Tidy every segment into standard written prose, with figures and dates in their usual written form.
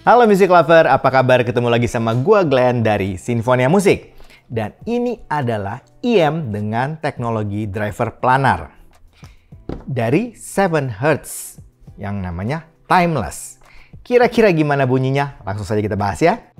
Halo Music Lover, apa kabar? Ketemu lagi sama gua Glenn dari Sinfonia Musik. Dan ini adalah IM dengan teknologi driver planar dari 7Hz yang namanya Timeless. Kira-kira gimana bunyinya? Langsung saja kita bahas ya.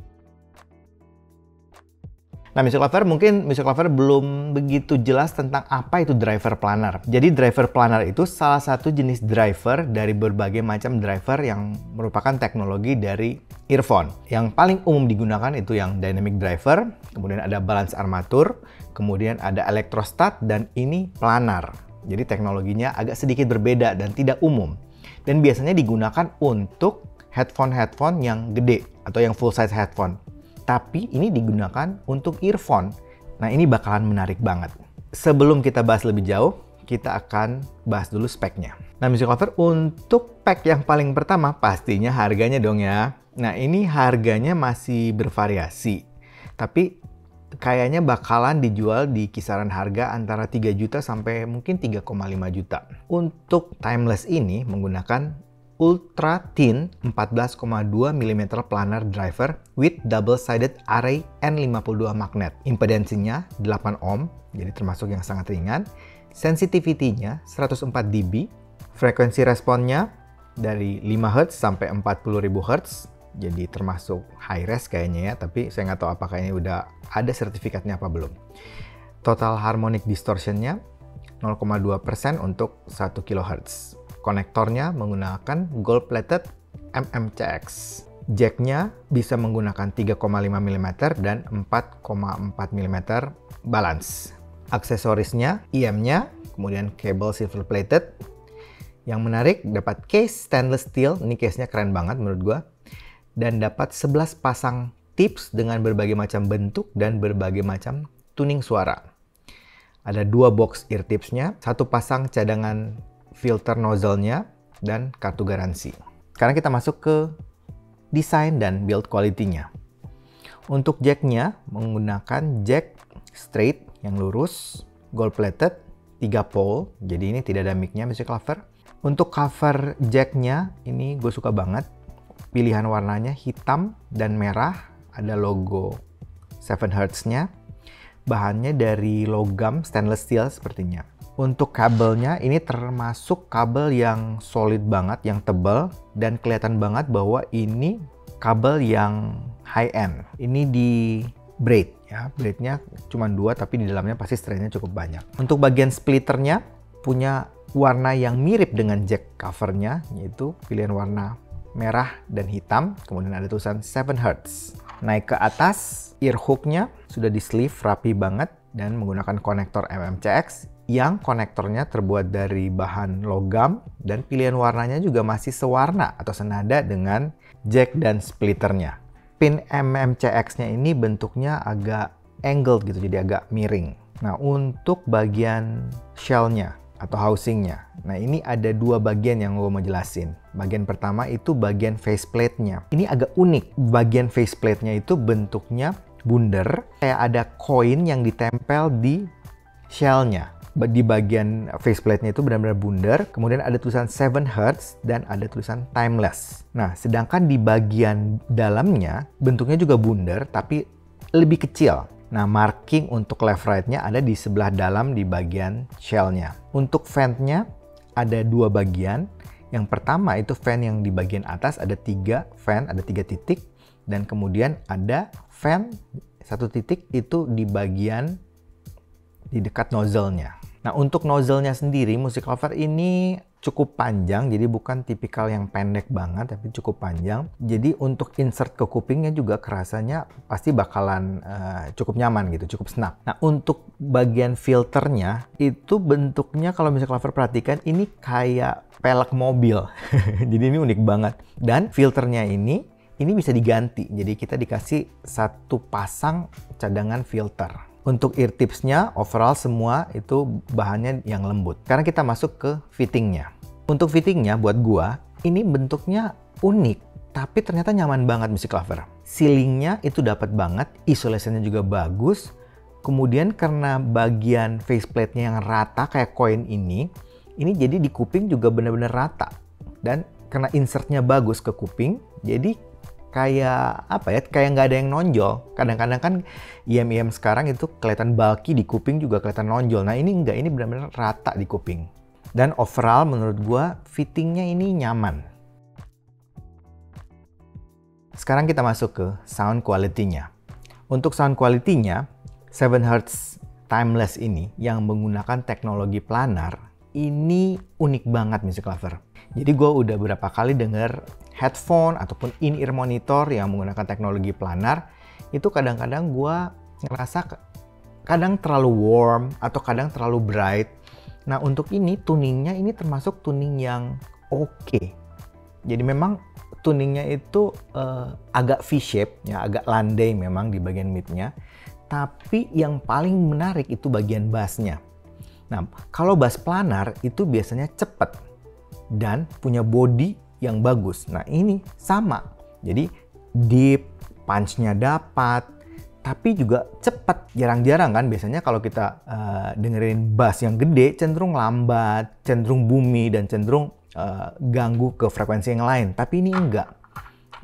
Nah, Music Lover, mungkin Music Lover belum begitu jelas tentang apa itu driver planar. Jadi driver planar itu salah satu jenis driver dari berbagai macam driver yang merupakan teknologi dari earphone. Yang paling umum digunakan itu yang dynamic driver, kemudian ada balance armatur, kemudian ada electrostat, dan ini planar. Jadi teknologinya agak sedikit berbeda dan tidak umum. Dan biasanya digunakan untuk headphone-headphone yang gede atau yang full size headphone. Tapi ini digunakan untuk earphone. Nah, ini bakalan menarik banget. Sebelum kita bahas lebih jauh, kita akan bahas dulu speknya. Nah, Music Lover, untuk spek yang paling pertama pastinya harganya dong ya. Nah, ini harganya masih bervariasi. Tapi kayaknya bakalan dijual di kisaran harga antara 3 juta sampai mungkin 3,5 juta. Untuk Timeless ini menggunakan Ultra Thin 14,2 mm planar driver with double-sided array N52 magnet. Impedansinya 8 ohm, jadi termasuk yang sangat ringan. Sensitivity-nya 104 dB. Frekuensi responnya dari 5 Hz sampai 40.000 Hz. Jadi termasuk high res kayaknya ya, tapi saya nggak tahu apakah ini udah ada sertifikatnya apa belum. Total harmonic distortion-nya 0,2% untuk 1 kHz. Konektornya menggunakan gold-plated MMCX. Jack-nya bisa menggunakan 3,5 mm dan 4,4 mm balance. Aksesorisnya, IM-nya, kemudian kabel silver-plated. Yang menarik, dapat case stainless steel. Ini case-nya keren banget menurut gua. Dan dapat 11 pasang tips dengan berbagai macam bentuk dan berbagai macam tuning suara. Ada 2 box ear tips-nya, 1 pasang cadangan filter nozzle-nya, dan kartu garansi. Sekarang kita masuk ke desain dan build quality-nya. Untuk jack-nya menggunakan jack straight yang lurus, gold-plated, 3 pole, jadi ini tidak ada mic-nya Music Lover. Untuk cover jack-nya, ini gue suka banget. Pilihan warnanya hitam dan merah, ada logo 7Hz-nya. Bahannya dari logam stainless steel sepertinya. Untuk kabelnya, ini termasuk kabel yang solid banget, yang tebal, dan kelihatan banget bahwa ini kabel yang high-end. Ini di braid, ya. Braidnya cuma 2, tapi di dalamnya pasti strainnya cukup banyak. Untuk bagian splitternya, punya warna yang mirip dengan jack covernya, yaitu pilihan warna merah dan hitam, kemudian ada tulisan 7Hz. Naik ke atas, ear hook-nya sudah di sleeve rapi banget, dan menggunakan konektor MMCX, yang konektornya terbuat dari bahan logam dan pilihan warnanya juga masih sewarna atau senada dengan jack dan splitternya. Pin MMCX-nya ini bentuknya agak angled gitu, jadi agak miring. Nah, untuk bagian shell-nya atau housing-nya, nah ini ada 2 bagian yang gue mau jelasin. Bagian pertama itu bagian faceplate-nya. Ini agak unik. Bagian faceplate-nya itu bentuknya bundar, kayak ada koin yang ditempel di shell-nya. Di bagian faceplate-nya itu benar-benar bundar, kemudian ada tulisan 7Hz dan ada tulisan Timeless. Nah, sedangkan di bagian dalamnya bentuknya juga bundar tapi lebih kecil. Nah, marking untuk left right-nya ada di sebelah dalam di bagian shell-nya. Untuk vent-nya ada 2 bagian. Yang pertama itu vent yang di bagian atas, ada 3 vent, ada 3 titik, dan kemudian ada vent 1 titik itu di bagian di dekat nozzle-nya. Nah, untuk nozzle-nya sendiri, Music Lover, ini cukup panjang, jadi bukan tipikal yang pendek banget, tapi cukup panjang. Jadi untuk insert ke kupingnya juga kerasanya pasti bakalan cukup nyaman gitu, cukup snug. Nah, untuk bagian filternya, itu bentuknya kalau Music Lover perhatikan, ini kayak pelek mobil. Jadi ini unik banget. Dan filternya ini bisa diganti, jadi kita dikasih 1 pasang cadangan filter. Untuk ear tipsnya, overall semua itu bahannya yang lembut. Sekarang kita masuk ke fittingnya. Untuk fittingnya buat gua, ini bentuknya unik, tapi ternyata nyaman banget Music Lover. Ceilingnya itu dapat banget, isolasinya juga bagus. Kemudian karena bagian faceplate-nya yang rata kayak koin ini jadi di kuping juga benar-benar rata. Dan karena insertnya bagus ke kuping, jadi kayak apa ya, kayak nggak ada yang nonjol. Kadang-kadang kan IM-IM sekarang itu kelihatan bulky, di kuping juga kelihatan nonjol. Nah ini enggak, ini benar-benar rata di kuping. Dan overall menurut gua fittingnya ini nyaman. Sekarang kita masuk ke sound quality-nya. Untuk sound quality-nya, 7Hz Timeless ini yang menggunakan teknologi planar, ini unik banget Music Lover. Jadi gue udah berapa kali denger headphone ataupun in-ear monitor yang menggunakan teknologi planar, itu kadang-kadang gue ngerasa kadang terlalu warm atau kadang terlalu bright. Nah untuk ini tuningnya ini termasuk tuning yang oke. Jadi memang tuningnya itu agak V-shape, ya, agak landai memang di bagian midnya. Tapi yang paling menarik itu bagian bassnya. Nah kalau bass planar itu biasanya cepat dan punya body yang bagus. Nah ini sama, jadi deep, punch-nya dapat, tapi juga cepat. Jarang-jarang kan biasanya kalau kita dengerin bass yang gede cenderung lambat, cenderung boomy, dan cenderung ganggu ke frekuensi yang lain. Tapi ini enggak,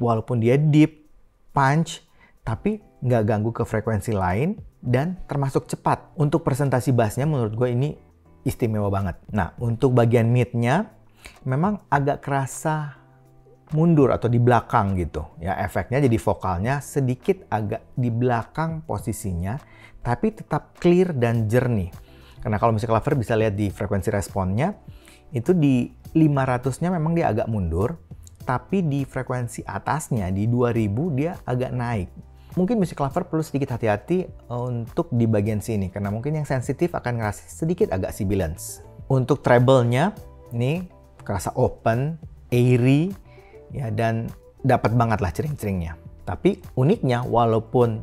walaupun dia deep, punch, tapi nggak ganggu ke frekuensi lain dan termasuk cepat. Untuk presentasi bassnya menurut gue ini istimewa banget. Nah untuk bagian midnya memang agak kerasa mundur atau di belakang gitu ya, efeknya jadi vokalnya sedikit agak di belakang posisinya, tapi tetap clear dan jernih. Karena kalau Music Lover bisa lihat di frekuensi responnya itu di 500-nya memang dia agak mundur, tapi di frekuensi atasnya di 2000 dia agak naik. Mungkin Music Lover perlu sedikit hati-hati untuk di bagian sini karena mungkin yang sensitif akan ngerasa sedikit agak sibilance. Untuk treble-nya nih kerasa open, airy, ya, dan dapat banget lah cering-ceringnya. Tapi uniknya walaupun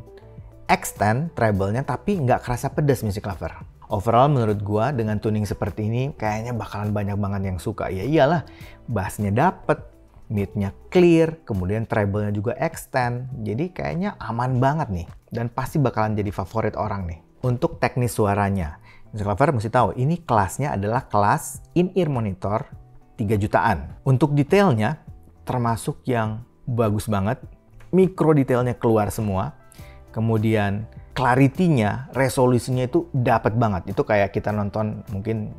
extend treble-nya tapi nggak kerasa pedas Music Lover. Overall menurut gua dengan tuning seperti ini kayaknya bakalan banyak banget yang suka. Ya iyalah, bassnya dapet, midnya clear, kemudian treble-nya juga extend. Jadi kayaknya aman banget nih dan pasti bakalan jadi favorit orang nih. Untuk teknis suaranya, Music Lover mesti tahu ini kelasnya adalah kelas in-ear monitor 3 jutaan. Untuk detailnya termasuk yang bagus banget, mikro detailnya keluar semua, kemudian clarity-nya, resolusinya itu dapat banget. Itu kayak kita nonton mungkin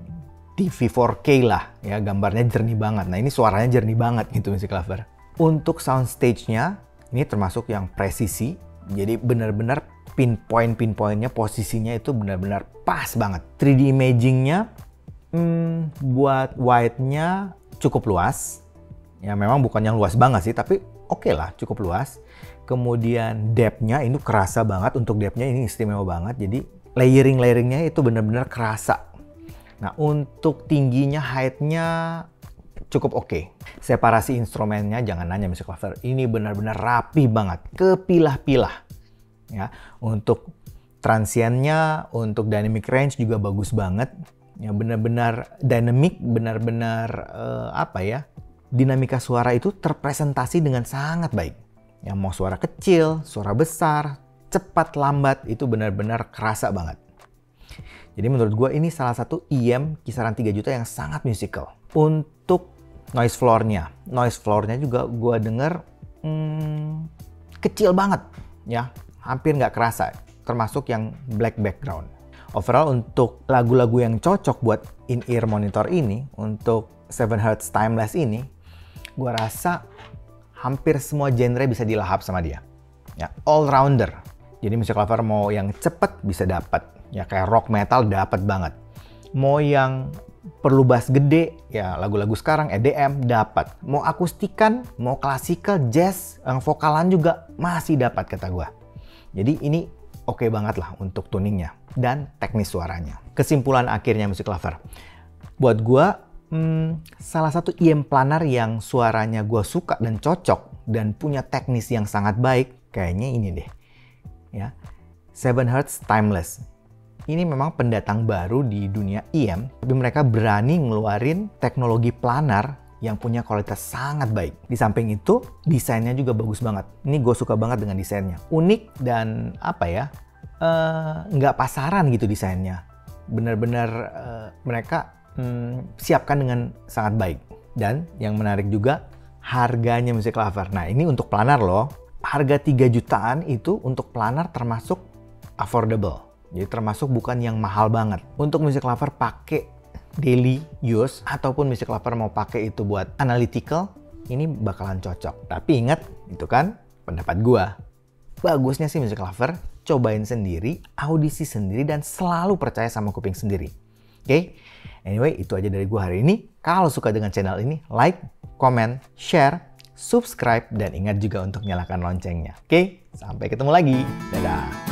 TV 4K lah, ya, gambarnya jernih banget. Nah ini suaranya jernih banget gitu Music Lover. Untuk soundstage-nya ini termasuk yang presisi, jadi benar-benar pinpoint-pinpointnya, posisinya itu benar-benar pas banget. 3D imaging-nya buat wide-nya cukup luas. Ya memang bukan yang luas banget sih, tapi oke lah, cukup luas. Kemudian depth-nya ini kerasa banget, untuk depth-nya ini istimewa banget. Jadi layering-layeringnya itu benar-benar kerasa. Nah untuk tingginya, height-nya cukup oke. Separasi instrumennya jangan nanya Music Lover, ini benar-benar rapi banget, kepilah-pilah. Ya, untuk transiennya, untuk dynamic range juga bagus banget. Ya benar-benar dynamic, benar-benar dinamika suara itu terpresentasi dengan sangat baik. Ya mau suara kecil, suara besar, cepat, lambat, itu benar-benar kerasa banget. Jadi menurut gue ini salah satu IM kisaran 3 juta yang sangat musical. Untuk noise floor-nya juga gue denger kecil banget, ya hampir nggak kerasa, termasuk yang black background. Overall untuk lagu-lagu yang cocok buat in-ear monitor ini, untuk 7Hz Timeless ini, gue rasa hampir semua genre bisa dilahap sama dia. Ya, all rounder. Jadi Music Lover mau yang cepet bisa dapat, ya kayak rock metal dapat banget. Mau yang perlu bass gede, ya lagu-lagu sekarang EDM dapat. Mau akustikan, mau klasikal, jazz, yang vokalan juga masih dapat kata gue. Jadi ini oke banget lah untuk tuningnya dan teknis suaranya. Kesimpulan akhirnya Music Lover, buat gue salah satu IM planar yang suaranya gue suka dan cocok dan punya teknis yang sangat baik kayaknya ini deh, ya 7Hz Timeless. Ini memang pendatang baru di dunia IM, tapi mereka berani ngeluarin teknologi planar yang punya kualitas sangat baik. Di samping itu, desainnya juga bagus banget. Ini gue suka banget dengan desainnya. Unik dan nggak pasaran gitu desainnya. Benar-benar mereka siapkan dengan sangat baik. Dan yang menarik juga, harganya Music Lover. Nah, ini untuk planar loh. Harga 3 jutaan itu untuk planar termasuk affordable. Jadi termasuk bukan yang mahal banget. Untuk Music Lover pakai daily use ataupun Music Lover mau pakai itu buat analytical, ini bakalan cocok. Tapi ingat, itu kan pendapat gua. Bagusnya sih Music Lover, cobain sendiri, audisi sendiri, dan selalu percaya sama kuping sendiri. Oke? Anyway, itu aja dari gua hari ini. Kalau suka dengan channel ini, like, comment, share, subscribe, dan ingat juga untuk nyalakan loncengnya. Oke? Sampai ketemu lagi. Dadah!